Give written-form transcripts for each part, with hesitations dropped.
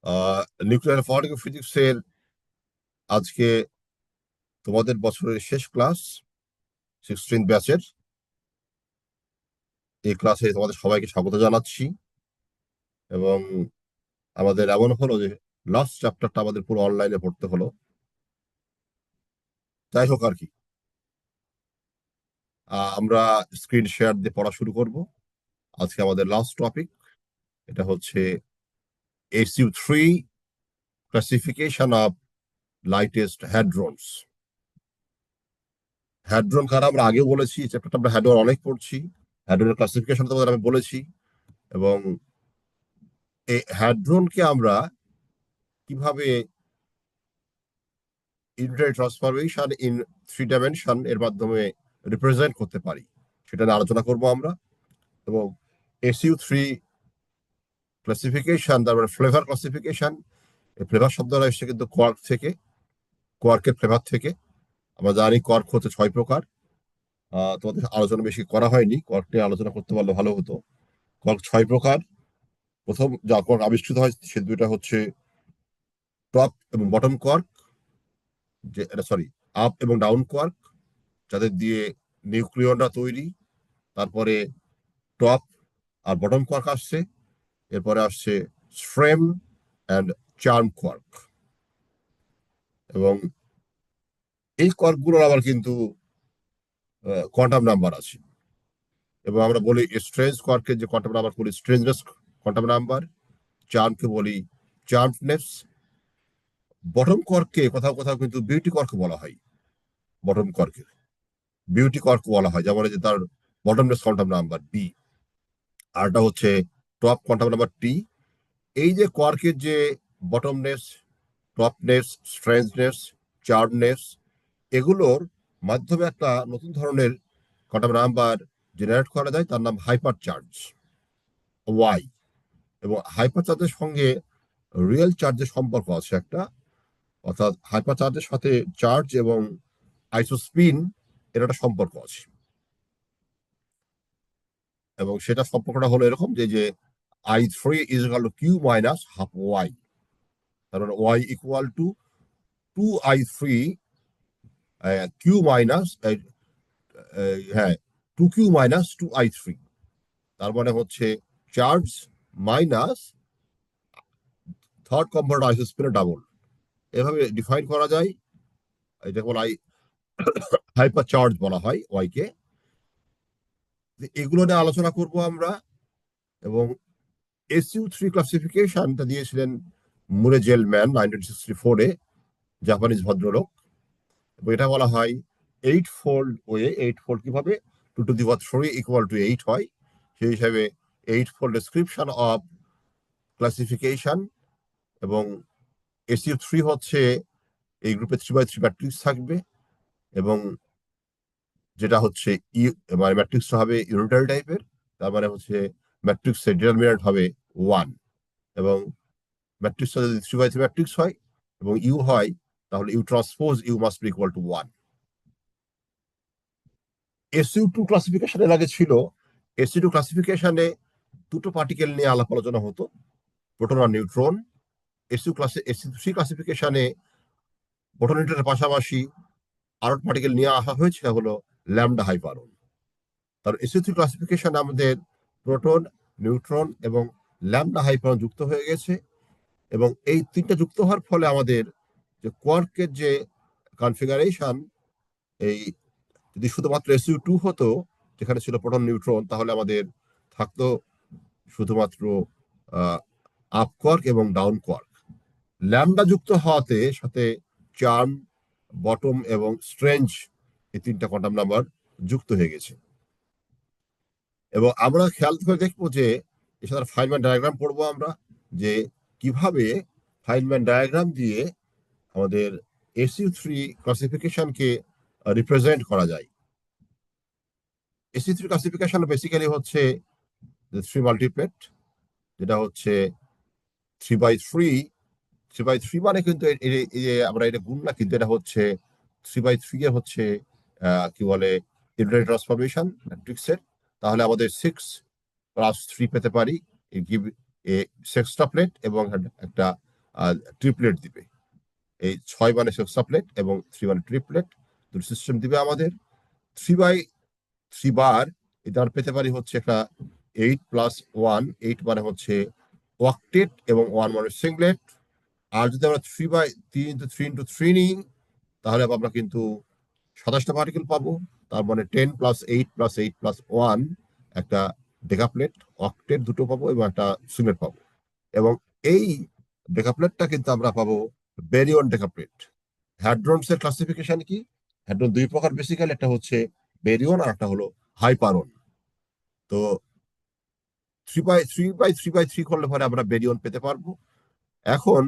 Nuclear ফর্টিক ফিজিক্সের আজকে তোমাদের বছরের শেষ ক্লাস 16 ব্যাচের। এই ক্লাসে তোমাদের সবাইকে স্বাগত জানাচ্ছি। এবং আমাদের এমন হলো যে লাস্ট চ্যাপ্টারটা আমাদের পুরো অনলাইনে পড়তে হলো। যাই হোক আর কি, আমরা স্ক্রিন শেয়ার দিয়ে পড়া শুরু করব। আজকে আমাদের লাস্ট টপিক, এটা হচ্ছে SU3 classification of lightest hadrons. Hadron কারা আমরা আগেও বলেছি, চ্যাপ্টারটা আমরা হ্যাড্রন অনেক পড়ছি। হ্যাড্রনের ক্লাসিফিকেশন তোমাদের আমি বলেছি। এবং এই হ্যাড্রনকে আমরা কিভাবে ইন্টারনাল ট্রান্সফরমেশন ইন 3 ডাইমেনশন এর মাধ্যমে রিপ্রেজেন্ট করতে পারি সেটা নিয়ে আলোচনা করব আমরা। এবং SU3 ক্লাসিফিকেশন, তারপরে ফ্লেভার ক্লাসিফিকেশন। এই ফ্লেভার শব্দটা এসছে কিন্তু কোয়ার্ক থেকে, কোয়ার্কের ফ্লেভার থেকে। আমরা জানি কোয়ার্ক হচ্ছে 6 প্রকার। তোমাদের আলোচনা বেশি করা হয়নি, কোয়ার্ক নিয়ে আলোচনা করতে পারলে ভালো হতো। কোয়ার্ক 6 প্রকার। প্রথম যা কোয়ার্ক আবিষ্কৃত হয় সে দুইটা হচ্ছে টপ এবং বটম কোয়ার্ক, যে এটা সরি আপ এবং ডাউন কোয়ার্ক, যাদের দিয়ে নিউক্লিয়নরা তৈরি। তারপরে টপ আর বটম কোয়ার্ক আসছে। এরপরে আসছে স্ট্রেম অ্যান্ড চার্ম কোয়ার্ক। এবং এই কোয়ার্কগুলোর আবার কিন্তু কোয়ান্টাম নাম্বার আছে। এবং আমরা বলি স্ট্রেঞ্জ কোয়ার্কের যে কোয়ান্টাম নাম্বার বলি স্ট্রেঞ্জনেস কোয়ান্টাম নাম্বার। চার্মকে বলি চার্মনেস। বটম কোয়ার্ককে কোথাও কোথাও কিন্তু বিউটি কোয়ার্ক বলা হয়। বটম কোয়ার্কের বিউটি কোয়ার্ক বলা হয়, যেমন এই যে তার বটমনেস কোয়ান্টাম নাম্বার বি। আরটা হচ্ছে টপ কোয়ান্টাম নাম্বার টি। এই যে কোয়ার্কের যে বটমনেস, টপনেস, স্ট্রেঞ্জনেস, চার্মনেস, এগুলোর মাধ্যমে একটা নতুন ধরনের কোয়ান্টাম নাম্বার জেনারেট করা যায়, তার নাম হাইপার চার্জ ওয়াই। এবং হাইপার চার্জের সঙ্গে রিয়েল চার্জের সম্পর্ক আছে একটা, অর্থাৎ হাইপার চার্জের সাথে চার্জ এবং আইসোস্পিন এর একটা সম্পর্ক আছে। এবং সেটা সম্পর্কটা হলো এরকম যে I3 is equal to Q minus half Y. তার মানে Y equal to 2I3 Q minus, হ্যাঁ, 2Q মাইনাস 2I3। তার মানে হচ্ছে চার্জ মাইনাস থার্ড কম্পাউন্ড আইসোস্পিনের ডাবল। এভাবে ডিফাইন করা যায়। এটা বলা হাইপার চার্জ বলা হয় ওয়াই কে। এগুলো নিয়ে আলোচনা করব আমরা। এবং SU3 ক্লাসিফিকেশনটা দিয়েছিলেন মুরে জেলম্যান 1964-এ, জাপানিজ ভদ্রলোক। এবং এটা বলা হয় 8 ফোল্ড ওয়ে। 8 ফোল্ড কিভাবে? 2 to the 3 ইকুয়াল টু 8 হয়। সেই হিসাবে 8 ফোল্ড ডেসক্রিপশন অফ ক্লাসিফিকেশন। এবং SU3 হচ্ছে এই গ্রুপে 3x3 ম্যাট্রিক্স থাকবে। এবং যেটা হচ্ছে মানে ম্যাট্রিক্সটা হবে ইউনিটারি টাইপের। তার মানে হচ্ছে ম্যাট্রিক্সের ডিটারমিনেন্ট হবে 1। এবং ম্যাট্রিক্সটা যদি 3x3 ম্যাট্রিক্স হয় এবং ইউ হয়, তাহলে U transpose U must be equal to 1। SU2 ক্লাসিফিকেশনের আগে ছিল, SU2 ক্লাসিফিকেশনে দুটো পার্টিকেল নিয়ে আলাপ আলোচনা হতো, প্রোটন আর নিউট্রন। SU3 ক্লাসিফিকেশনে প্রোটন নিউট্রনের পাশাপাশি আরো পার্টিকেল নিয়ে আসা হয়েছে, সেটা হলো ল্যামডা হাইপারন। তার SU3 ক্লাসিফিকেশন আমাদের প্রোটন, নিউট্রন এবং ল্যামডা হাইপারন যুক্ত হয়ে গেছে। এবং এই তিনটা যুক্ত হওয়ার ফলে আমাদের যে কোয়ার্কের যে কনফিগারেশন, এই যদি শুধুমাত্র SU2 হতো, যেখানে ছিল প্রোটন নিউট্রন, তাহলে আমাদের থাকতো শুধুমাত্র আপ কোয়ার্ক এবং ডাউন কোয়ার্ক। ল্যামডা যুক্ত হওয়াতে সাথে চার্ম, বটম এবং স্ট্রেঞ্জ, এই তিনটা কোয়ান্টাম নাম্বার যুক্ত হয়ে গেছে। এবং আমরা খেয়াল করে দেখবো যে এর সাথে ফাইনম্যান ডায়াগ্রাম পড়বো আমরা, যে কিভাবে ফাইনম্যান ডায়াগ্রাম দিয়ে আমাদের SU3 ক্লাসিফিকেশনকে রিপ্রেজেন্ট করা যায়। SU3 ক্লাসিফিকেশন বেসিক্যালি হচ্ছে 3 মাল্টিপ্লেট, যেটা হচ্ছে 3x3। 3x3 মানে কিন্তু এই যে আমরা এটা গুণ না, কিন্তু এটা হচ্ছে 3x3 এর হচ্ছে কি বলে ইন্টারনাল ট্রান্সফরমেশন ম্যাট্রিক্সের। তাহলে আমাদের 6+3 পেতে পারি, গিভ এ সেক্সটাপ্লেট এবং একটা ট্রিপলেট দিবে। এই 6 মানে সেক্সাপ্লেট এবং 3 মানে ট্রিপলেট, দুটো সিস্টেম দিবে আমাদের। 3/3 বার এটা আমরা পেতে পারি হচ্ছে একটা 8+1, 8 মানে হচ্ছে অক্টেট এবং 1 মানে সিংলেট। আর যদি আমরা 3/3 নিই তাহলে আমরা কিন্তু 27টা পার্টিকেল পাবো। তার মানে 10+8+8+1 একটা ডেকাপ্লেট, অক্টেট দুটো পাবো এবং একটা সিংলেট পাবো। এবং এই ডেকাপ্লেটটা কিন্তু আমরা পাবো ব্যারিয়ন ডেকাপ্লেট। হ্যাড্রনস এর ক্লাসিফিকেশন কি? হ্যাড্রন দুই প্রকার বেসিক্যালি, একটা হচ্ছে ব্যারিয়ন আর একটা হলো হাইপারন। তো 3/3 করলে পরে আমরা ব্যারিয়ন পেতে পারবো। এখন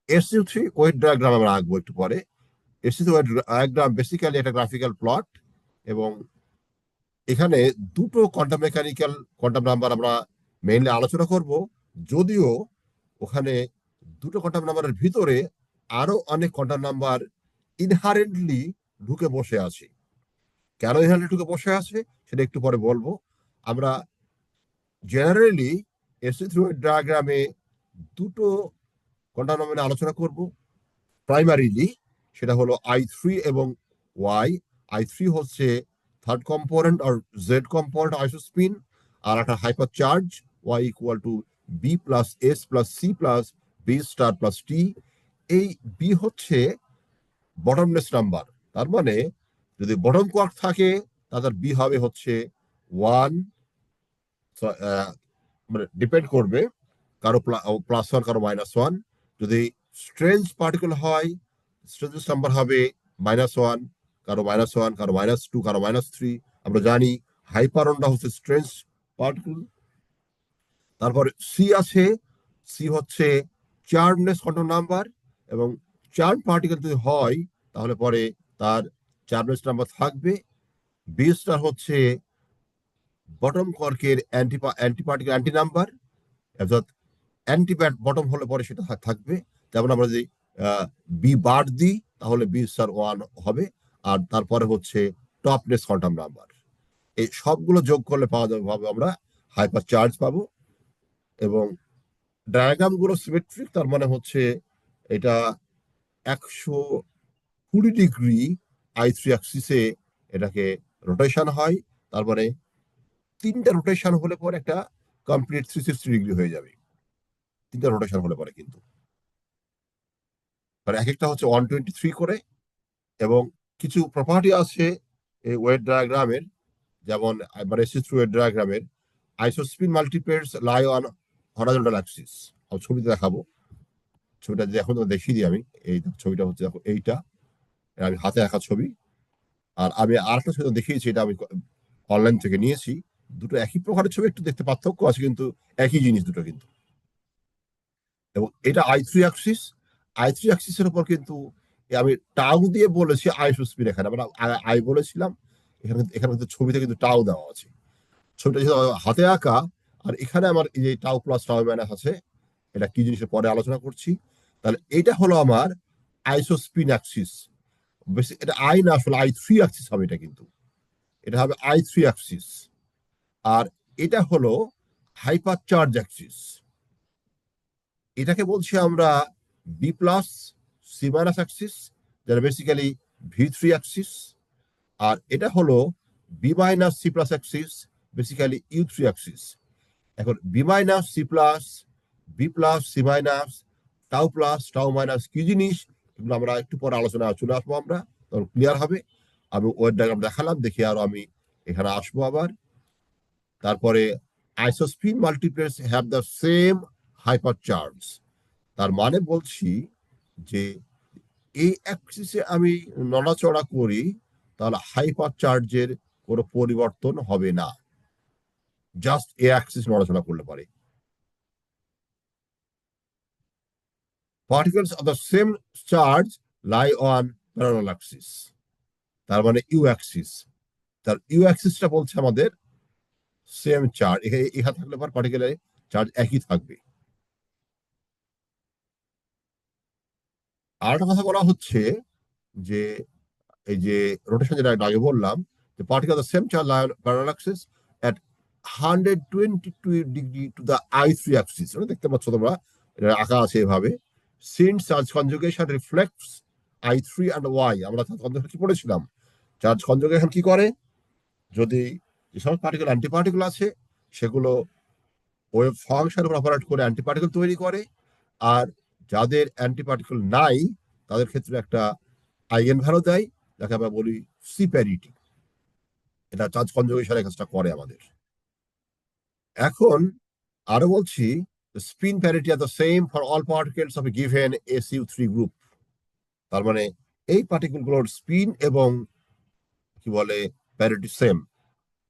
SU3 ওয়েট ডায়াগ্রাম আমরা আঁকবো একটু পরে। SU3 ওয়েট ডায়াগ্রাম বেসিক্যালি একটা গ্রাফিক্যাল প্লট, এবং এখানে দুটো কোয়ান্টাম মেকানিক্যাল কোয়ান্টাম নাম্বার আমরা মেইনলি আলোচনা করব, যদিও ওখানে দুটো কোয়ান্টাম নাম্বারের ভিতরে আরো অনেক কোয়ান্টাম নাম্বার ইনহারেন্টলি ঢুকে বসে আছে। কেন ইনহারেন্টলি ঢুকে বসে আছে সেটা একটু পরে বলবো। আমরা জেনারেলি SU3 ডায়াগ্রামে দুটো কোয়ান্টাম নাম্বার নিয়ে আলোচনা করব প্রাইমারিলি। সেটা হলো I3 এবং Y। I3 হচ্ছে থার্ড কম্পোনেন্ট আর জেড কম্পোনেন্ট আইসোস্পিন, আর একটা hyper charge Y equal to B+S+C+B*+T। এই বি হচ্ছে বটমলেস নাম্বার। তার মানে যদি বটম কোয়ার্ক থাকে তাদের বি হবে হচ্ছে 1, মানে ডিপেন্ড করবে কারো +1 কারো -1। যদি স্ট্রেঞ্জ পার্টিকেল হয় স্ট্রেঞ্জ নাম্বার হবে -1, কারো -1, কারো -2, কারো -3। আমরা জানি হাইপারনটা হচ্ছে স্ট্রেঞ্জ পার্টিকেল। তারপরে সি আছে, সি হচ্ছে চার্মলেস কোয়ান্টাম নাম্বার, এবং চার্ম পার্টিকেল যদি হয় তাহলে পরে তার চার্মলেস নাম্বার থাকবে। বি স্টার হচ্ছে বটম কর্কের অ্যান্টি পার্টিকেল অ্যান্টি নাম্বার, অর্থাৎ অ্যান্টি বটম হলে পরে সেটা থাকবে। যেমন আমরা যদি বি বার দিই তাহলে বি স্টার 1 হবে। আর তারপরে হচ্ছে টপলেস কোয়ান্টাম নাম্বার। এই সবগুলো যোগ করলে পাওয়া যাবে আমরা হাইপার চার্জ পাবো। এবং ডায়াগ্রাম গুলো সিমেট্রিক, তার মানে হচ্ছে এটা 120 ডিগ্রি I3 অ্যাক্সিসে এটাকে রোটেশন হয়। তার মানে 3টা রোটেশন হলে পরে একটা কমপ্লিট 360 ডিগ্রি হয়ে যাবে, 3টা রোটেশন হলে পরে কিন্তু। মানে এক একটা হচ্ছে 123 করে। এবং কিছু প্রপার্টি আছে এই ওয়েট ডায়াগ্রামের, যেমন মানে SU3 ওয়েট ডায়াগ্রামের আইসোস্পিন মাল্টিপেয়ারস লাই অন হরাইজন্টাল অ্যাক্সিস। ছবিতে দেখাবো, ছবিটা যদি এখন দেখিয়ে দিই আমি। এই ছবিটা হচ্ছে দেখো, এইটা আমি হাতে আঁকা ছবি। আর আমি আরেকটা ছবি দেখিয়েছি, এটা আমি অনলাইন থেকে নিয়েছি। দুটো একই প্রকারের ছবি, একটু দেখতে পার্থক্য আছে কিন্তু একই জিনিস দুটো কিন্তু। এবং এটা I3 অ্যাক্সিসের উপর কিন্তু আমি টাউ দিয়ে বলেছি আইসোস্পিন। এখানে আমরা আই বলেছিলাম, এখানে এখানে কিন্তু ছবিতে কিন্তু টাউ দেওয়া আছে। ছবিটা যেহেতু হাতে আঁকা, আর এখানে আমার এই যে টাউ প্লাস টাউ মাইনাস আছে, এটা কি জিনিসের পরে আলোচনা করছি। তাহলে এটা হলো আমার আইসোস্পিন অ্যাক্সিস। বেশি এটা আই না, আসলে I3 অ্যাক্সিস হবে এটা, কিন্তু এটা হবে I3 অ্যাক্সিস। আর এটা হলো হাইপার চার্জ অ্যাক্সিস। এটাকে বলছি আমরা B+C- অ্যাক্সিস, যেটা বেসিক্যালি V3 অ্যাক্সিস। আর এটা হলো B-C+ Axis, basically U3 Axis. এখন B-C+, B+C-, টাউ+টাউ- কি জিনিস, এগুলো আমরা একটু পরে আলোচনা চলে আসবো, আমরা তখন ক্লিয়ার হবে। আমি ওয়েট ডায়াগ্রাম দেখালাম, দেখি আরো আমি এখানে আসবো আবার। তারপরে isospin multiplets have the same hyper charge. তার মানে বলছি যে এই অ্যাক্সিসে আমি নড়াচড়া করি তাহলে হাইপার চার্জের কোনো পরিবর্তন হবে না, জাস্ট এ অ্যাক্সিস নড়াচড়া করলে পারে। Particles of the same charge lie on parallel Axis, তার মানে ইউ অ্যাক্সিস। তার ইউ অ্যাক্সিসটা বলছে আমাদের সেম চার্জ, এখানে থাকলে পর পার্টিকেলের চার্জ একই থাকবে। আর একটা কথা বলা হচ্ছে যে এই যে রোটেশন, যেটা আগে বললাম, যে particle the same charge lie on parallel Axis at 122 degree to the I3 Axis. দেখতে পাচ্ছ তোমরা, এটা আঁকা আছে এভাবে। since charge conjugation reflects I3 and Y, আমরা চার্জ কনজুগেশন কি পড়েছিলাম? চার্জ কনজুগেশন কি করে, যদি যে সমস্ত পার্টিকেল অ্যান্টিপার্টিকেল আছে সেগুলো ওয়েভ ফাংশনের উপর অপারেট করে অ্যান্টিপার্টিকেল তৈরি করে, আর যাদের অ্যান্টিপার্টিকেল নাই তাদের ক্ষেত্রে একটা আইগেন ভ্যালু দেয়, যাকে আমরা বলি সি প্যারিটি। এটা চার্জ কনজুগেশনের কাজটা করে আমাদের। এখন আরো বলছি, spin parity are the same for all particles of a given SU3 group. তার মানে এই পার্টিকেলগুলোর স্পিন এবং কি বলে প্যারিটি সেম।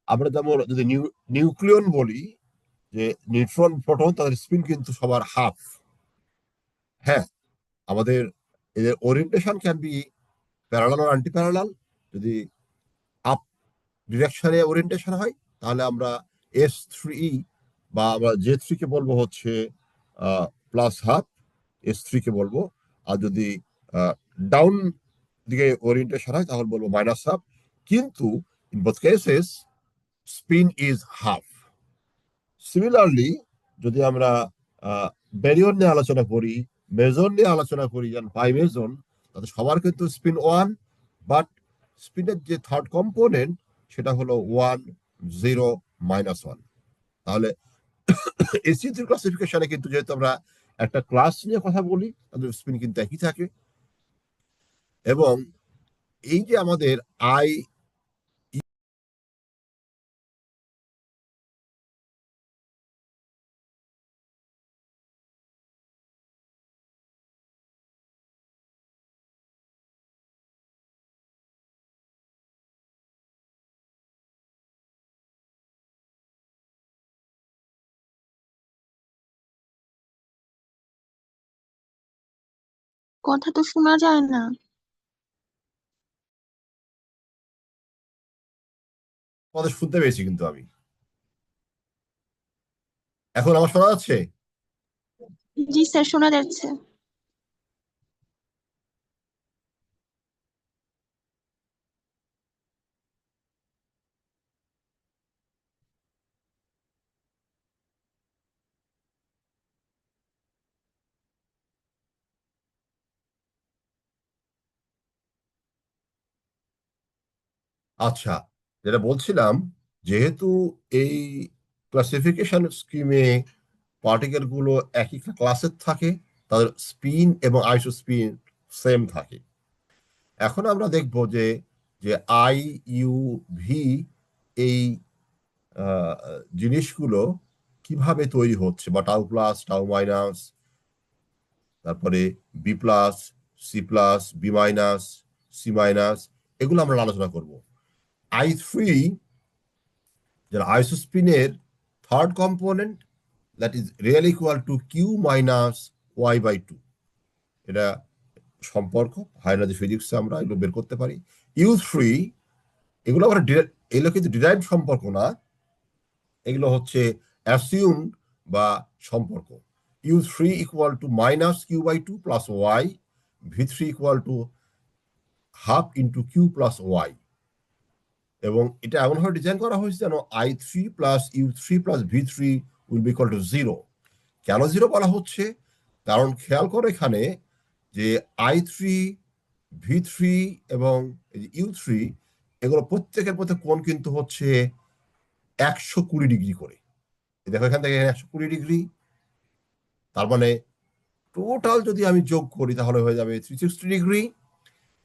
আমরা যেমন যদি নিউক্লিয়ন বলি, যে নিউট্রন প্রোটন তাদের স্পিন কিন্তু সবার হাফ। হ্যাঁ, আমাদের এদের ওরিয়েন্টেশন ক্যান বি প্যারালাল আর অ্যান্টি প্যারালাল। যদি আপ ডিরেকশনে ওরিয়েন্টেশন হয় তাহলে আমরা S3 বা আমরা J3 কে বলবো হচ্ছে প্লাস হাফ, S3 কে বলবো। আর যদি ডাউন দিকে ওরিয়েন্টেশন হয় তাহলে বলবো মাইনাস হাফ। কিন্তু in both cases spin is half. Similarly যদি আমরা ব্যারিয়ন নিয়ে আলোচনা করি, মেজন নিয়ে আলোচনা করি, যেমন পাই মেজন, তাতে সবার কিন্তু স্পিন 1, বাট স্পিনের যে থার্ড কম্পোনেন্ট সেটা হলো 1, 0, -1। তাহলে SU3 ক্লাসিফিকেশনে কিন্তু যেহেতু আমরা একটা ক্লাস নিয়ে কথা বলি, তাদের স্পিন কিন্তু একই থাকে। এবং এই যে আমাদের আই কথা তো শোনা যায় না। আমাদের শুনতে পেয়েছি কিন্তু আমি। এখন আমার শোনা যাচ্ছে? জি স্যার, শোনা যাচ্ছে। আচ্ছা, যেটা বলছিলাম, যেহেতু এই ক্লাসিফিকেশন স্কিমে পার্টিকেল গুলো একই ক্লাসের থাকে, তাদের স্পিন এবং আইসো স্পিন সেম থাকে। এখন আমরা দেখব যে যে আই ইউ ভি এই জিনিসগুলো কিভাবে তৈরি হচ্ছে, বা টাউ প্লাস, টাউ মাইনাস, তারপরে B plus, C plus, B minus, C minus, এগুলো আমরা আলোচনা করব। I3, যার আইসোস্পিনের third component, that is real equal to Q minus Y by two. এটা সম্পর্ক হায়ার ফিজিক্সে আমরা এগুলো বের করতে পারি। U3, এগুলো আমরা এগুলো কিন্তু ডিরাইভ সম্পর্ক না, এগুলো হচ্ছে অ্যাসিউম বা সম্পর্ক। U3 equal to minus Q by two plus Y, V3 equal to half into Q plus Y. এবং এটা এমনভাবে ডিজাইন করা হয়েছে যেন I3 plus U3 plus V3 will be equal to 0। কেন 0 বলা হচ্ছে? কারণ খেয়াল করো এখানে যে I3, V3 এবং U3, এগুলো প্রত্যেকের প্রত্যেক কোণ কিন্তু হচ্ছে 120 ডিগ্রি করে। দেখো এখান থেকে 120 ডিগ্রি, তার মানে টোটাল যদি আমি যোগ করি তাহলে হয়ে যাবে 360 ডিগ্রি।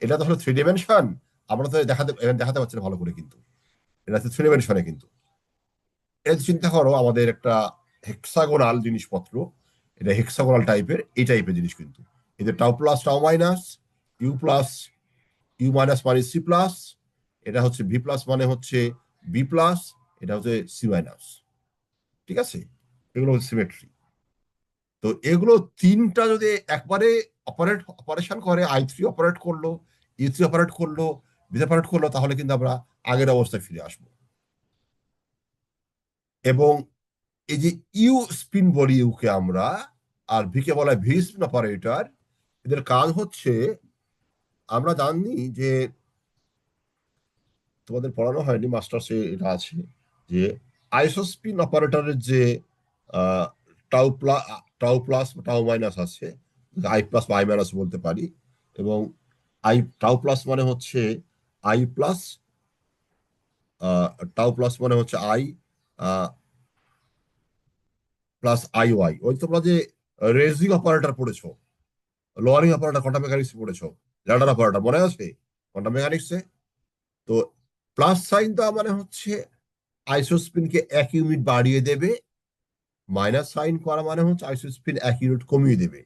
এটা তো হলো 3 ডাইমেনশন, আমরা তো দেখাতে পারছি না ভালো করে, কিন্তু এটা হচ্ছে 3 ডাইমেনশনে। কিন্তু এটা চিন্তা করো আমাদের একটা হেক্সাগোনাল জিনিসপত্র, এটা হেক্সাগোনাল টাইপের, এই টাইপের জিনিস কিন্তু। এদের tau plus tau minus, U plus U minus মানে সি প্লাস, এটা হচ্ছে ভি প্লাস মানে হচ্ছে বি প্লাস, এটা হচ্ছে সি মাইনাস। ঠিক আছে, এগুলো হচ্ছে সিমেট্রি। তো এগুলো তিনটা যদি একবারে অপারেশন করে, I3 অপারেট করলো, E3 অপারেট করলো, বি অপারেট করলো, তাহলে কিন্তু আমরা আগের অবস্থায় ফিরে আসবো। এবং এই যে ইউ স্পিন বলি ইউকে আমরা, আর ভি কে বলা হয় ভি স্পিন অপারেটর। এদের কাজ হচ্ছে, আমরা জানি যে তোমাদের পড়ানো হয়নি, মাস্টার্সে এটা আছে, যে আইসোস্পিন অপারেটরের যে টাউ প্লাস টাউ মাইনাস আছে, আই প্লাস বা আই মাইনাস বলতে পারি, এবং আই টাউ প্লাস মানে হচ্ছে আই প্লাস, টাউ প্লাস মানে হচ্ছে আই প্লাস আই ওয়াই। ওই তোমরা যে রেজিং অপারেটর পড়েছো, লোয়ারিং অপারেটর কোয়ান্টাম মেকানিক্স পড়েছো, ল্যাডার অপারেটর মনে আছে কোয়ান্টাম মেকানিক্সে? তো প্লাস সাইন দেওয়া মানে হচ্ছে আইসোস্পিনকে 1 ইউনিট বাড়িয়ে দেবে, মাইনাস সাইন করা মানে হচ্ছে আইসোস্পিন 1 ইউনিট কমিয়ে দেবে।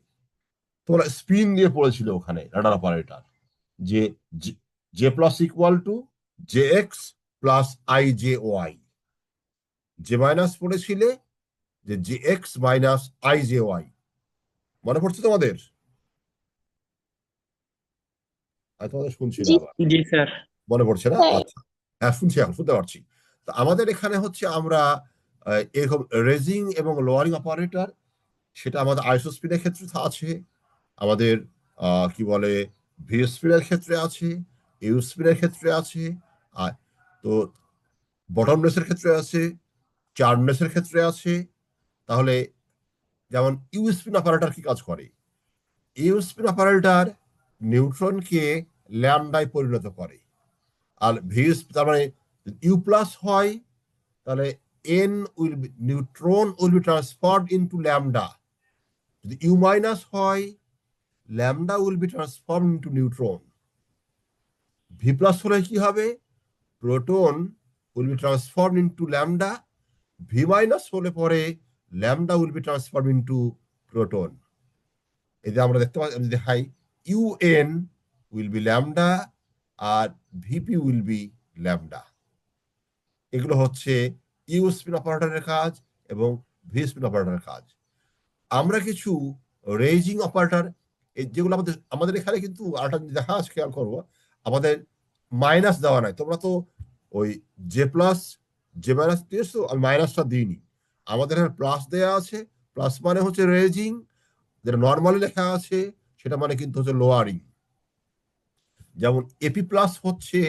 তোমরা স্পিন দিয়ে পড়েছিল ওখানে ল্যাডার অপারেটর, যে J plus equal to J X plus I J Y. J minus পড়েছিলে যে J X minus I J Y, মনে পড়ছে তোমাদের? আমি তোমাদের শুনছি না জি আবার, জি স্যার। মনে পড়ছে না? স্যার। আচ্ছা, হ্যাঁ শুনছি, এখন শুনতে পারছি। তো আমাদের এখানে হচ্ছে আমরা এরকম রেজিং এবং লোয়ারিং অপারেটর, সেটা আমাদের আইসোস্পিনের ক্ষেত্রে আছে, আমাদের কি বলে ভি স্পিনের ক্ষেত্রে আছে, ইউ স্পিনের ক্ষেত্রে আছে, আর তো বটমলেসের ক্ষেত্রে আছে, চার্মলেসের ক্ষেত্রে আছে। তাহলে যেমন ইউ স্পিন অপারেটর কি কাজ করে? ইউ স্পিন অপারেটর নিউট্রনকে ল্যামডায় পরিণত করে। আর ভি, তার মানে ইউ প্লাস হয়, তাহলে N will be, neutron will be transferred into lambda. যদি ইউ মাইনাস হয়, lambda will be transform into neutron. V plus হলে কি হবে? Proton will be transform into lambda. V minus হলে পরে lambda will be transform into proton. এই যে আমরা দেখতে পাচ্ছি, আমি দেখাই, U N will be lambda আর ভিপি উইল বি ল্যামডা। এগুলো হচ্ছে ইউ স্পিন অপারেটরের কাজ এবং ভি স্পিন অপারেটরের কাজ। আমরা কিছু রেজিং অপারেটর, যেগুলো আমাদের আমাদের এখানে কিন্তু আরেকটা জিনিস দেখা আছে, খেয়াল করবো, আমাদের মাইনাস দেওয়া নাই। তোমরা তো ওই জে প্লাস জে মাইনাস দিয়েছো, আমি মাইনাসটা দিইনি, আমাদের এখানে প্লাস দেওয়া আছে। প্লাস মানে হচ্ছে রেজিং, যেটা নর্মালি লেখা আছে সেটা মানে কিন্তু হচ্ছে লোয়ারিং। যেমন এপি প্লাস হচ্ছে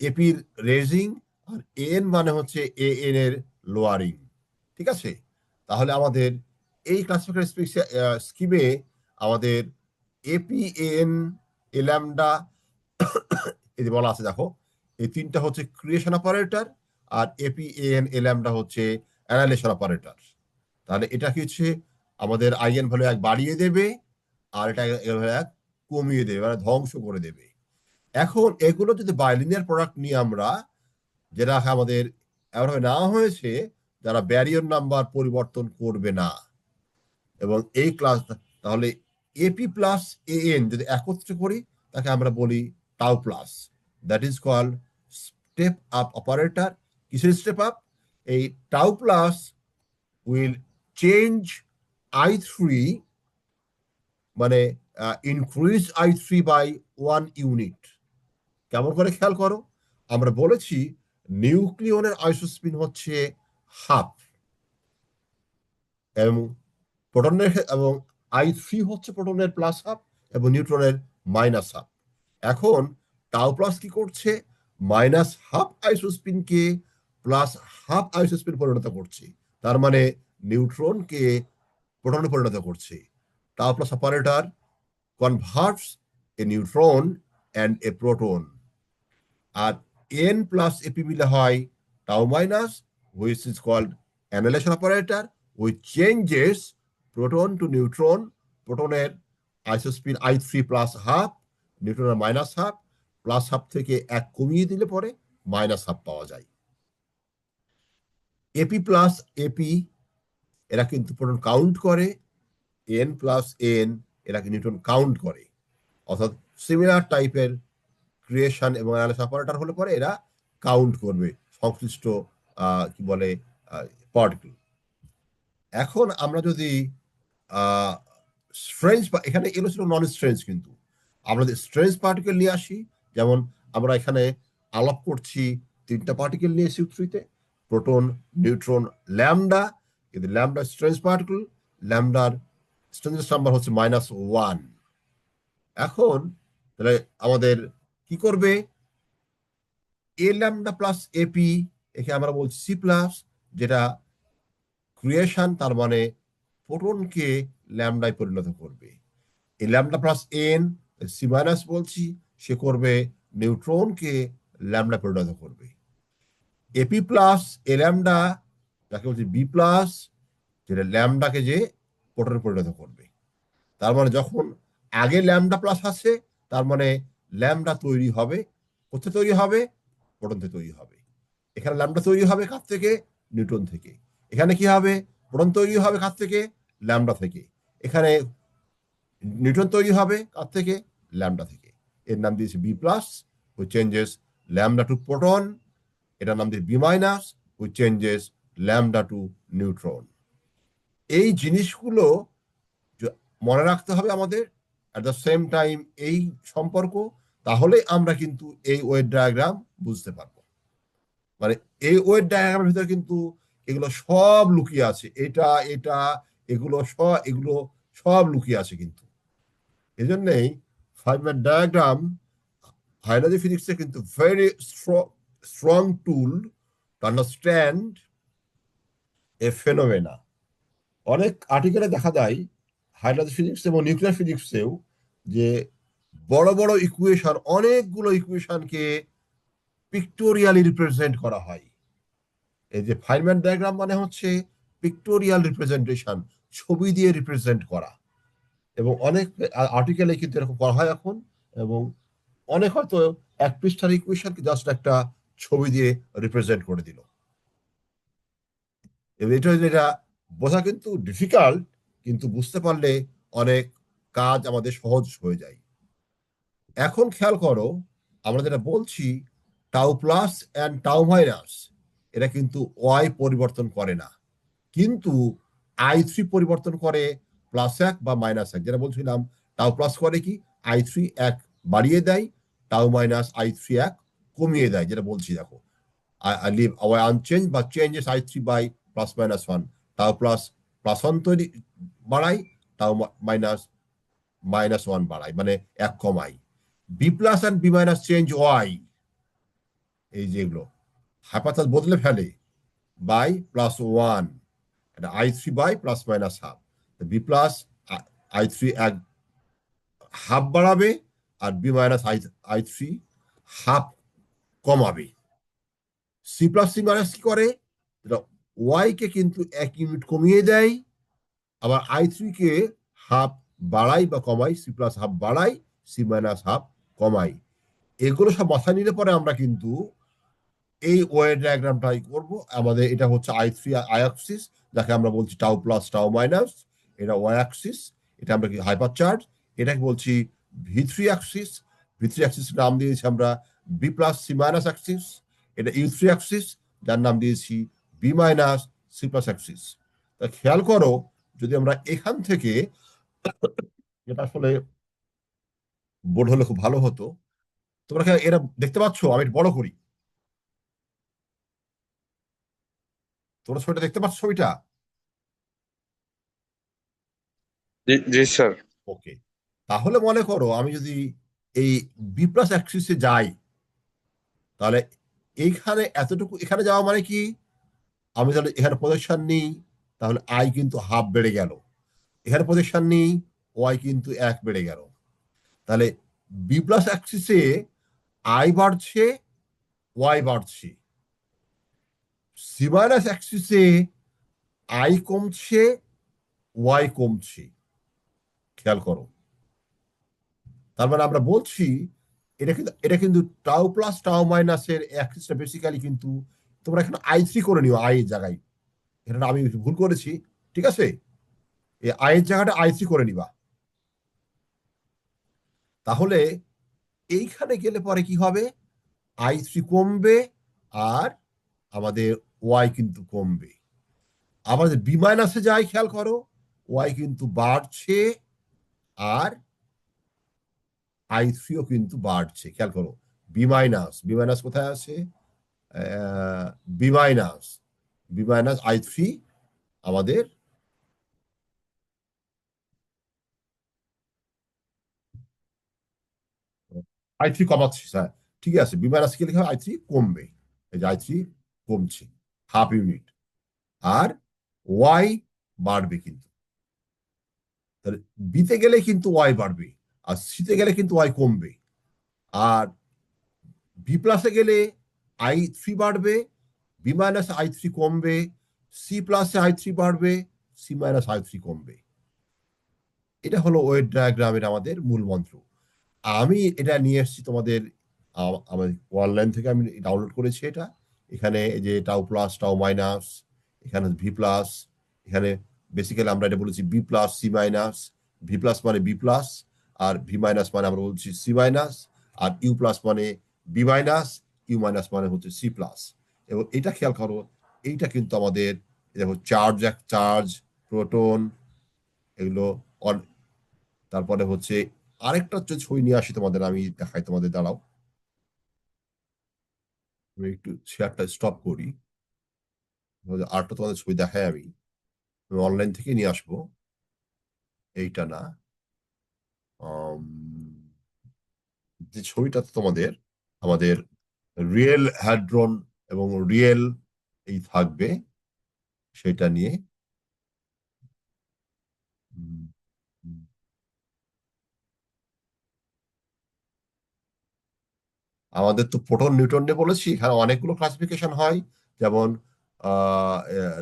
এপির রেজিং, আর এন মানে হচ্ছে এ এন এর লোয়ারিং। ঠিক আছে? তাহলে আমাদের এই ক্লাসিফিকেশন স্কিমে আমাদের এপি এন এ ল্যামডা এই যে বলা আছে দেখো, এই তিনটা হচ্ছে ক্রিয়েশন অপারেটর, আর এপি এন এ ল্যামডা হচ্ছে অ্যানালাইজেশন অপারেটর। তাহলে এটা কি হচ্ছে আমাদের আইএন ভ্যালু 1 বাড়িয়ে দেবে, আর এটা ভ্যালু 1 কমিয়ে দেবে, মানে ধ্বংস করে দেবে। এখন এগুলো যদি বাইলিনিয়ার প্রোডাক্ট নিয়ে আমরা, যেটা আমাদের এমনভাবে নেওয়া হয়েছে যারা ব্যারিয়ার নাম্বার পরিবর্তন করবে না, এবং এই ক্লাস, তাহলে এপি প্লাস এ এন যদি একত্রে করি তাকে আমরা বলি tau plus. That is called step up operator. কিসের স্টেপ আপ? এই tau plus will change I three, মানে increase I three by 1 unit. কেমন করে খেয়াল করো, আমরা বলেছি নিউক্লিয়নের আইসোস্পিন হচ্ছে হাফ, এবং প্রোটনের এবং আই থ্রি হচ্ছে প্রোটনের প্লাস হাফ এবং নিউট্রনের মাইনাস হাফ। এখন টাউ প্লাস কি করছে? মাইনাস হাফ আইসোস্পিনকে প্লাস হাফ আইসোস্পিন পরিণত করছে, তার মানে নিউট্রনকে প্রোটনে পরিণত করছে। Tau plus operator converts a neutron and a proton. আর এন প্লাস এপি মিলে হয় tau minus, which is called annihilation operator, which changes proton to neutron. প্রোটনের isospin I three plus half, নিউট্রনের মাইনাস হাফ, প্লাস হাফ থেকে 1 কমিয়ে দিলে পরে মাইনাস হাফ পাওয়া যায়। এপি প্লাস এপি এরা কিন্তু প্রোটন কাউন্ট করে, এন প্লাস এন এরা নিউট্রন কাউন্ট করে। অর্থাৎ সিমিলার টাইপের ক্রিয়েশন এবং অ্যানালাইসিস অপারেটর হলে পরে এরা কাউন্ট করবে সংশ্লিষ্ট কি বলে পার্টিকেল। এখন আমরা যদি স্ট্রেঞ্জ, এখানে এগুলো ছিল নন স্ট্রেঞ্জ, কিন্তু আমরা যদি স্ট্রেঞ্জ পার্টিকেল নিয়ে আসি, যেমন আমরা এখানে আলাপ করছি 3টা পার্টিকেল নিয়ে সিউ3-তে, প্রোটন, নিউট্রন, ল্যামডা। কিন্তু ল্যামডা স্ট্রেঞ্জ পার্টিকেল, ল্যামডার স্ট্রেঞ্জেস নাম্বার হচ্ছে -1। এখন তাহলে আমাদের কি করবে? এ ল্যামডা প্লাস এপি, একে আমরা বলছি সি প্লাস, যেটা ক্রিয়েশন, তার মানে প্রোটনকে ল্যামডায় পরিণত করবে। এই lambda plus N C minus বলছি, সে করবে নিউট্রনকে ল্যামডা পরিণত করবে। এপি প্লাস এ ল্যামডা, যাকে বলছি বি প্লাস, যেটা ল্যামডাকে যে প্রোটনে পরিণত করবে। তার মানে যখন আগে ল্যামডা প্লাস আছে, তার মানে ল্যামডা তৈরি হবে কোথায় তৈরি হবে? প্রোটন থেকে তৈরি হবে। এখানে ল্যামডা তৈরি হবে কার থেকে? নিউট্রন থেকে। এখানে কি হবে? প্রোটন তৈরি হবে কার থেকে? ল্যামডা থেকে। এখানে নিউট্রন তৈরি হবে কার থেকে? ল্যামডা থেকে। এর নাম দিয়েছে B plus, which changes lambda to proton. এটার নাম দিয়েছে B minus, which changes lambda to neutron. এই জিনিসগুলো মনে রাখতে হবে আমাদের। অ্যাট দ্য সেম টাইম এই সম্পর্ক, তাহলে আমরা কিন্তু এই ওয়েভ ডায়াগ্রাম বুঝতে পারবো। মানে এই ওয়েভ ডায়াগ্রামের ভিতরে কিন্তু এগুলো সব লুকিয়ে আছে, এটা এটা এগুলো সব লুকিয়ে আছে কিন্তু। এই জন্যই ফাইভ-ম্যান ডায়াগ্রাম হাইড্রোজেন ফিজিক্সে কিন্তু very strong tool to understand A phenomena. অনেক আর্টিকেলে দেখা যায় হাইড্রোজেন ফিজিক্স এবং নিউক্লিয়ার ফিজিক্সেও যে বড় বড় ইকুয়েশন, অনেকগুলো ইকুয়েশনকে পিক্টোরিয়ালি রিপ্রেজেন্ট করা হয়। এই যে ফাইনম্যান ডায়াগ্রাম মানে হচ্ছে পিক্টোরিয়াল রিপ্রেজেন্টেশন, ছবি দিয়ে রিপ্রেজেন্ট করা। এবং অনেক আর্টিকেলে কিন্তু এরকম করা হয় এখন। এবং অনেক হয়তো এক পৃষ্ঠার ইকুয়েশনকে জাস্ট একটা ছবি দিয়ে রিপ্রেজেন্ট করে দিল। এটা বোঝা কিন্তু ডিফিকাল্ট, কিন্তু বুঝতে পারলে অনেক কাজ আমাদের সহজ হয়ে যায়। এখন খেয়াল করো, আমরা যেটা বলছি tau plus and tau minus, এটা কিন্তু ওয়াই পরিবর্তন করে না, কিন্তু I3 পরিবর্তন করে +1 বা -1। যেটা বলছিলাম, টাউ প্লাস করে কি I3 1 বাড়িয়ে দেয়, টাউ মাইনাস I3 1 কমিয়ে দেয়। যেটা বলছি দেখো, I leave away unchanged বা changes I3 by +-1। Tau plus +1 তৈরি বাড়াই, টাউ মাইনাস -1 বাড়াই, মানে 1 কমাই। B plus and B minus change Y, এই যেগুলো হাইপোথিসিস বদলে ফেলে বাই +1, এটা I3 by +-1/2। B plus I3 1 half বাড়াবে, আর বি মাইনাস I3 হাফ কমাবে। সি প্লাস সি মাইনাস কি করে? এটা ওয়াই কে কিন্তু 1 ইউনিট কমিয়ে দেয়, আবার I3 কে হাফ বাড়াই বা কমাই, সি প্লাস হাফ বাড়াই, সি মাইনাস হাফ কমাই। এগুলো সব মাথায় নিলে পরে আমরা কিন্তু এই ওয়ে ডায়াগ্রামটাই করব। আমাদের এটা হচ্ছে I3 আই অ্যাক্সিস, যাকে আমরা বলছি টাউ প্লাস টাউ মাইনাস। এটা ওয়াই অ্যাক্সিস, এটা আমরা কি হাইপার চার্জ। এটাকে বলছি ভি3 অ্যাক্সিস। ভি3 অ্যাক্সিস নাম দিয়েছি আমরা B plus C minus axis. এটা ইউ3 অ্যাক্সিস, যার নাম দিয়েছি B minus C plus axis. তা খেয়াল করো, যদি আমরা এখান থেকে, এটা আসলে বোর্ড হলে খুব ভালো হতো। তোমরা এরা দেখতে পাচ্ছ? আমি একটু বড় করি, তোমরা ছবিটা দেখতে পাচ্ছ? ছবিটা জি জি স্যার। ওকে। তাহলে মনে করো আমি যদি এই বি প্লাস অ্যাক্সিসে যাই, তাহলে এইখানে এতটুকু এখানে যাওয়া মানে কি? আমি তাহলে এখানে প্রজেকশন নিই, তাহলে আই কিন্তু হাফ বেড়ে গেল। এখানে প্রজেকশন নিই, ওয়াই কিন্তু 1 বেড়ে গেল। তাহলে বি প্লাস অ্যাক্সিসে আই বাড়ছে, ওয়াই বাড়ছে। সি মাইনাস অ্যাক্সিসে আই কমছে, ওয়াই কমছে। খেয়াল করো, তার মানে আমরা বলছি এটা কিন্তু টাউ প্লাস টাউ মাইনাসের অ্যাক্সিসটা বেসিক্যালি কিন্তু, তোমরা এখানে I3 করে নিও আই এর জায়গায়। এটা আমি ভুল করেছি, ঠিক আছে? এই আই এর জায়গাটা I3 করে নিবা। তাহলে এইখানে গেলে পরে কি হবে? I3 কমবে, আর আমাদের ওয়াই কিন্তু কমবে। আবার যদি বি মাইনাসে যাই, খেয়াল করো, ওয়াই কিন্তু বাড়ছে, আর I3ও কিন্তু বাড়ছে। খেয়াল করো, বি মাইনাস কোথায় আছে? বি মাইনাস I3 আমাদের I3 কমাচ্ছি স্যার, ঠিক আছে। বি মাইনাস কি লিখা হবে? I3 কমবে। এই যে I3 কমছে 1/2 ইউনিট, আর ওয়াই বাড়বে কিন্তু। তাহলে বিতে গেলে কিন্তু ওয়াই বাড়বে, আর সিতে গেলে কিন্তু ওয়াই কমবে। আর বি প্লাসে গেলে i3 বাড়বে, বি মাইনাস i3 কমবে, সি প্লাসে i3 বাড়বে, সি মাইনাস i3 কমবে। এটা হলো ওয়েট ডায়াগ্রামের আমাদের মূল মন্ত্র। আমি এটা নিয়ে এসেছি তোমাদের আমার অনলাইন থেকে আমি ডাউনলোড করেছি এটা। এখানে এই যে টাউ প্লাস টাউ মাইনাস, এখানে ভি প্লাস, এখানে বেসিক্যালি আমরা এটা বলেছি B plus C minus. V plus মানে বি প্লাস, আর ভি মাইনাস মানে আমরা বলছি সি মাইনাস, আর ইউ প্লাস মানে বি মাইনাস, ইউ মাইনাস মানে হচ্ছে সি প্লাস। এবং এটা খেয়াল করো, এইটা কিন্তু আমাদের দেখো চার্জ, এক চার্জ, প্রোটন, এগুলো। তারপরে হচ্ছে আরেকটা যে ছবি নিয়ে আসি তোমাদের, আমি দেখাই তোমাদের, দাঁড়াও আমি একটু শেয়ারটা স্টপ করি, আরেকটা তোমাদের ছবি দেখাই। আমি অনলাইন থেকে নিয়ে আসবো, এইটা না। আম, যে ছবিটা তোমাদের আমাদের রিয়েল হ্যাড্রন এবং রিয়েল এই থাকবে, সেটা নিয়ে। উম, উম, আমাদের তো প্রোটন নিউট্রন নিয়ে বলেছি, এখানে অনেকগুলো ক্লাসিফিকেশন হয়। যেমন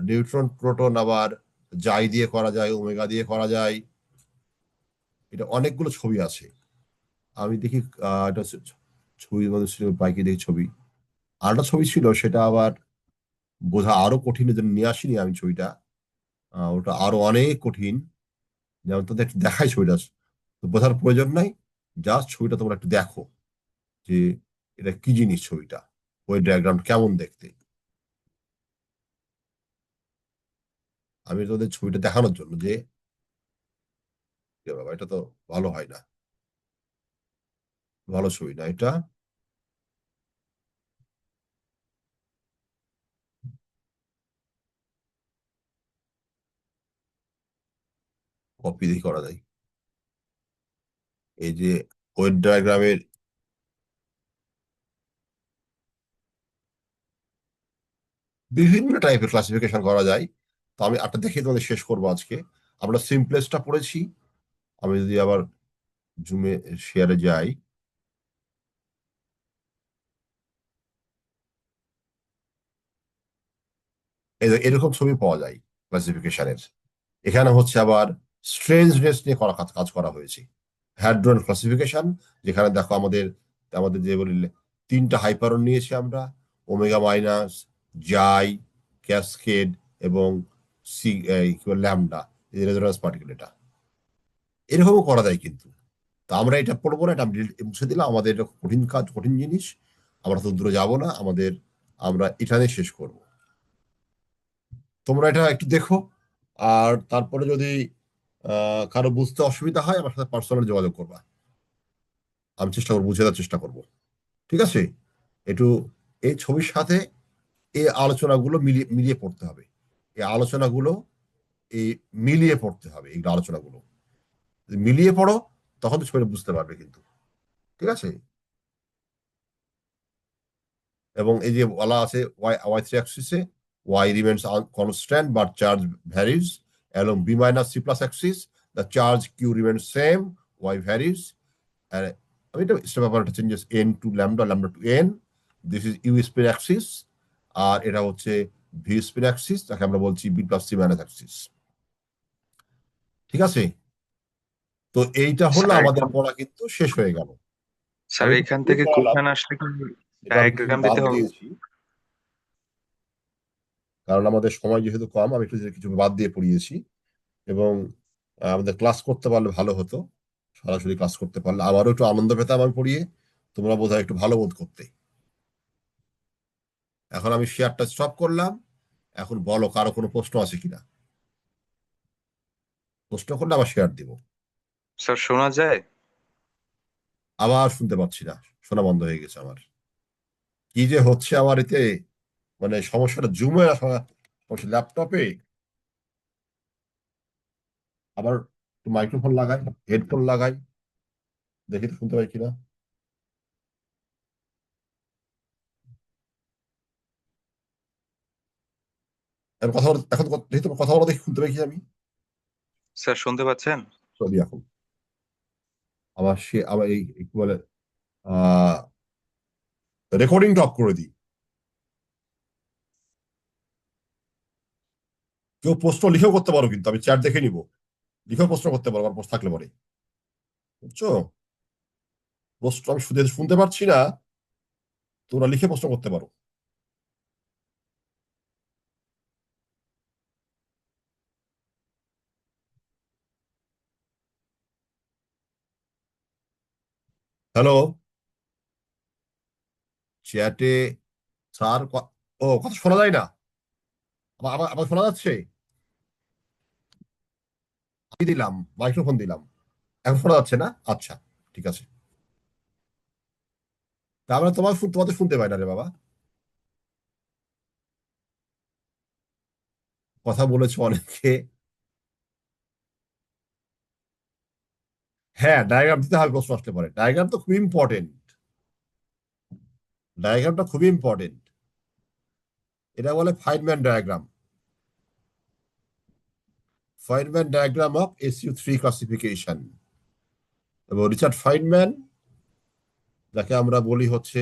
নিউট্রন প্রোটন আবার জাই দিয়ে করা যায়, ওমেগা দিয়ে করা যায়। এটা অনেকগুলো ছবি আছে। আমি দেখি এটা হচ্ছে ছবির মধ্যে ছিল, বাইকে দেখি ছবি। আর একটা ছবি ছিল, সেটা আবার বোঝা আরো কঠিন, এর জন্য নিয়ে আসিনি আমি ছবিটা। ওটা আরো অনেক কঠিন। যেমন তোদের একটু দেখাই ছবিটা, তো বোঝার প্রয়োজন নাই, জাস্ট ছবিটা তোমরা একটু দেখো যে এটা কি জিনিস, ছবিটা ওই ডায়াগ্রাম কেমন দেখতে। আমি তোদের ছবিটা দেখানোর জন্য যে বাবা, এটা তো ভালো হয় না, ভালো ছবি না এটা। কপি দেখি করা যায়। এই যে ওয়েব ডায়াগ্রামের বিভিন্ন টাইপের ক্লাসিফিকেশন করা যায়। তো আমি একটা দেখে তোমাদের শেষ করবো আজকে। আমরা সিম্পলেস্টটা পড়েছি। আমি যদি আবার জুমে শেয়ারে যাই, এরকম ছবি পাওয়া যায় ক্লাসিফিকেশনের। এখানে হচ্ছে আবার স্ট্রেঞ্জনেস নিয়ে কাজ করা হয়েছে। হ্যাড্রন ক্লাসিফিকেশন, যেখানে দেখো আমাদের আমাদের যে বলিলে তিনটা হাইপারন নিয়েছি আমরা: ওমেগা মাইনাস, জাই, ক্যাসকেড এবং সি কি বলে ল্যামডা, রেজোন্যান্স পার্টিকেল। এটা এরকমও করা যায় কিন্তু। তা আমরা এটা পড়বো না, এটা আমি মুছে দিলাম। আমাদের এটা কঠিন কাজ, কঠিন জিনিস, আমরা তো দূরে যাব না। আমরা এখানে শেষ করব। তোমরা এটা একটু দেখো, আর তারপরে যদি কারো বুঝতে অসুবিধা হয় আমার সাথে পার্সোনালি যোগাযোগ করবা। আমি চেষ্টা করবো, বুঝে দেওয়ার চেষ্টা করব। ঠিক আছে? একটু এই ছবির সাথে এই আলোচনাগুলো মিলিয়ে মিলিয়ে পড়তে হবে। এই আলোচনাগুলো এই মিলিয়ে পড়তে হবে, এই আলোচনাগুলো যদি মিলিয়ে পড়ো, তখন তো ছবিটা বুঝতে পারবে কিন্তু। ঠিক আছে? এবং এই যে বলা আছে ওয়াই থ্রি অ্যাক্সিসে Y remains constant but charge varies, এবং B minus C plus axis the charge Q remains same, Y varies. আমি এটা স্টেপ ব্যাপারটা changes N to lambda, lambda to N. This is U spin axis. আর এটা হচ্ছে V spin axis, যাকে আমরা বলছি B plus C minus axis. ঠিক আছে? তো এইটা হলো স্যার আমাদের পড়া, কিন্তু শেষ হয়ে গেল। স্যার আমি একটু এখান ছবি থেকে পড়ালাম, কোশ্চেন আসলে কি এটা আমি কিছু ডায়াগ্রাম বাদ দিতে হবে? দিয়েছি, কারণ আমাদের সময় যেহেতু কম। আমি একটু কিছু বাদ দিয়ে পড়িয়েছি। এবং আমাদের ক্লাস করতে পারলে ভালো হতো, সরাসরি ক্লাস করতে পারলে আমারও একটু আনন্দ পেতাম আমি পড়িয়ে, তোমরা বোধহয় একটু ভালো বোধ করতে। এখন আমি শেয়ারটা স্টপ করলাম। এখন বলো কারো কোনো প্রশ্ন আছে কিনা। প্রশ্ন করলে আবার শেয়ার দিব। স্যার শোনা যায়? আবার শুনতে পাচ্ছি না, শোনা বন্ধ হয়ে গেছে আমার। কি যে হচ্ছে আমার এতে, মানে সমস্যাটা জুমে না, সমস্যা ল্যাপটপে। আবার মাইক্রোফোন লাগাই, হেডফোন লাগাই, দেখি তো শুনতে পাই কিনা। এখন কথা দেখি, তোমার কথা বলো দেখি, শুনতে পাই কি আমি। স্যার শুনতে পাচ্ছেন? করি এখন আমার এই কি বলে আহ রেকর্ডিংটা অফ করে দিই। কেউ প্রশ্ন লিখেও করতে পারো, কিন্তু আমি চ্যাট দেখে নিব, লিখেও প্রশ্ন করতে পারো আমার প্রশ্ন থাকলে পরে, বুঝছো? প্রশ্ন আমি শুনতে পারছি না, তোমরা লিখে প্রশ্ন করতে পারো। হ্যালো, চ্যাটে স্যার ও কথা শোনা যায় না? আবার শোনা যাচ্ছে? আমি দিলাম, মাইক্রোফোন দিলাম, এখন শোনা যাচ্ছে না? আচ্ছা, ঠিক আছে। তা আমরা তোমাদের শুনতে পাই না রে বাবা। কথা বলেছো অনেকে। হ্যাঁ, ডায়াগ্রাম দিতে হবে, প্রশ্ন আসতে পারে। ডায়াগ্রাম তো খুবই ইম্পর্টেন্ট, ডায়াগ্রামটা খুবই ইম্পর্টেন্ট। এটা বলে Feynman diagram, Feynman diagram of SU3 classification. এবং রিচার্ড ফাইনম্যান, যাকে আমরা বলি হচ্ছে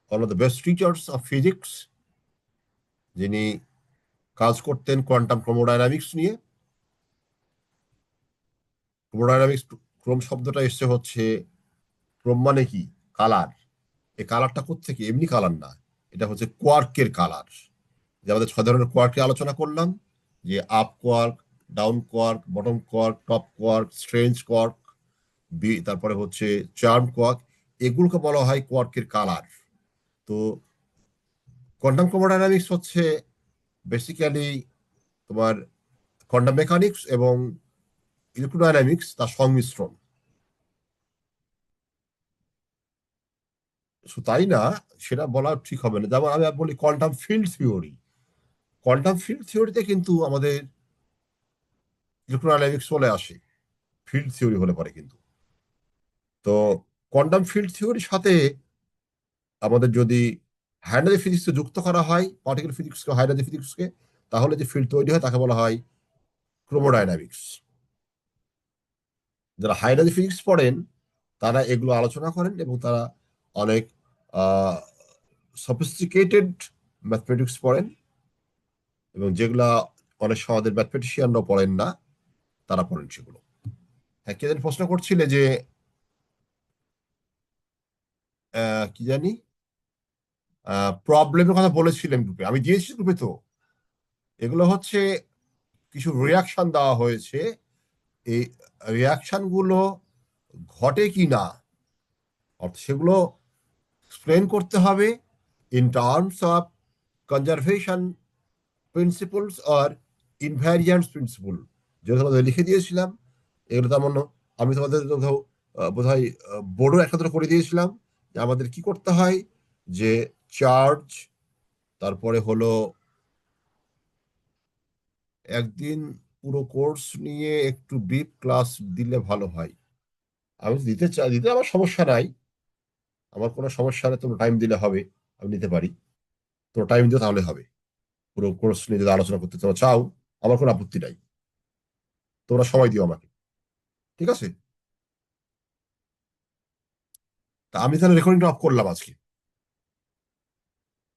one of the best teachers of physics, যিনি কাজ করতেন কোয়ান্টাম ক্রোমোডাইনামিক্স নিয়ে। ক্রোমোডাইনামিক্স, ক্রোম শব্দটা এসছে হচ্ছে, ক্রোম মানে কি? কালার। এই কালারটা কোত্থেকে? এমনি কালার না, এটা হচ্ছে কোয়ার্কের কালার। যে আমাদের 6 ধরনের কোয়ার্কের আলোচনা করলাম, যে up quark, down quark, bottom quark, top quark, strange quark, তারপরে হচ্ছে চার্ম কোয়ার্ক। এগুলোকে বলা হয় কোয়ার্কের কালার। তো কোয়ান্টাম ক্রোমোডাইনামিক্স হচ্ছে বেসিক্যালি তোমার কোয়ান্টাম মেকানিক্স এবং ইলেকট্রোডাইনামিক্স তার সংমিশ্রণ। শুধু তাই না, সেটা বলা ঠিক হবে না। যেমন আমি বলি quantum field theory, quantum field থিওরিতে কিন্তু আমাদের ইলেকট্রোডাইনামিক্স চলে আসে ফিল্ড থিওরি হলে পরে। কিন্তু তো কোয়ান্টাম ফিল্ড থিওরির সাথে আমাদের যদি হাইড্রোজেন ফিজিক্সকে যুক্ত করা হয়, পার্টিকেল ফিজিক্সকে, হাইড্রোজেন ফিজিক্সকে, তাহলে যে ফিল্ড তৈরি হয় তাকে বলা হয় ক্রোমোডাইনামিক্স। যারা হাইড্রোজেন ফিজিক্স পড়েন তারা এগুলো আলোচনা করেন, এবং তারা অনেক সফিস্টিকেটেড ম্যাথমেটিক্স পড়েন, এবং যেগুলা অনেক সমাজের ম্যাথমেটিশিয়ানরাও পড়েন না, তারা পড়েন সেগুলো। হ্যাঁ, কে জানি প্রশ্ন করছিলে যে কি জানি প্রবলেমের কথা বলেছিলেন গ্রুপে, আমি দিয়েছি গ্রুপে। তো এগুলো হচ্ছে কিছু রিয়াকশন দেওয়া হয়েছে, এই রিয়াকশন গুলো ঘটে কি না, অর্থাৎ সেগুলো এক্সপ্লেন করতে হবে in terms of conservation principles আর ইনভ্যারিয়ান্স প্রিন্সিপল, যেগুলো তোমাদের লিখে দিয়েছিলাম। এগুলো তেমন আমি তোমাদের বোধহয় বোর্ডও একটা দুটো করে দিয়েছিলাম, যে আমাদের কি করতে হয়, যে চার্জ, তারপরে হলো একদিন পুরো কোর্স নিয়ে একটু ডিপ ক্লাস দিলে ভালো হয়। আমি দিতে আমার সমস্যা নাই, আমার কোনো সমস্যা নেই, তোমরা টাইম দিলে হবে, আমি নিতে পারি। তোমরা টাইম দিও তাহলে হবে। পুরো কোর্স নিয়ে যদি আলোচনা করতে তোমরা চাও, আমার কোনো আপত্তি নাই, তোমরা সময় দিও আমাকে, ঠিক আছে? তা আমি তাহলে রেকর্ডিংটা অফ করলাম আজকে।